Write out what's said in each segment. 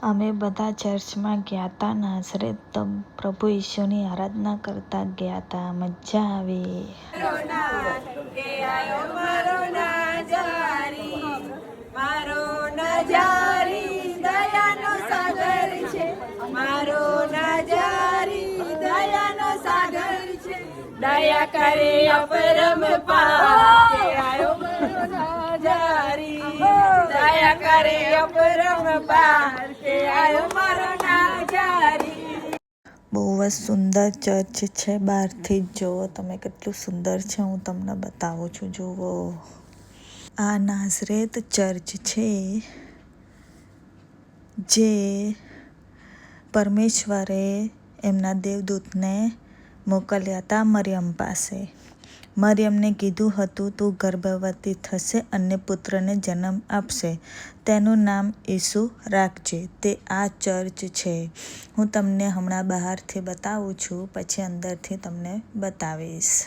અમે બધા ચર્ચમાં ગયા હતા. નાઝરેત પ્રભુ ઈસુની આરાધના કરતા ગયા હતા. મજા આવી. દયા કરે અપરમ પાર કે આયો મારો નાજારી. દયા કરે અપરમ પાર કે આયો મારો નાજારી. બહુ જ સુંદર ચર્ચ છે. બહારથી જ જુઓ તમે કેટલું સુંદર છે. હું તમને બતાવું છું. જુઓ, આ નાઝરેત ચર્ચ છે જે પરમેશ્વરે એમના દેવદૂતને મોકલ્યા હતા મરિયમ પાસે. મરિયમને કીધું હતું, તું ગર્ભવતી થશે અને પુત્રને જન્મ આપશે. તેનું નામ ઈસુ રાખજે. તે આ ચર્ચ છે. હું તમને હમણાં બહારથી બતાવું છું, પછી અંદરથી તમને બતાવીશ.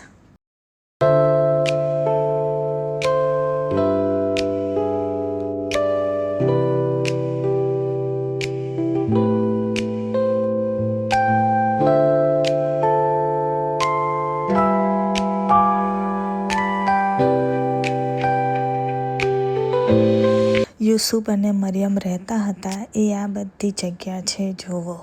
યુસુફ અને મરિયમ રહેતા હતા એ આ બધી જગ્યા છે. જુઓ.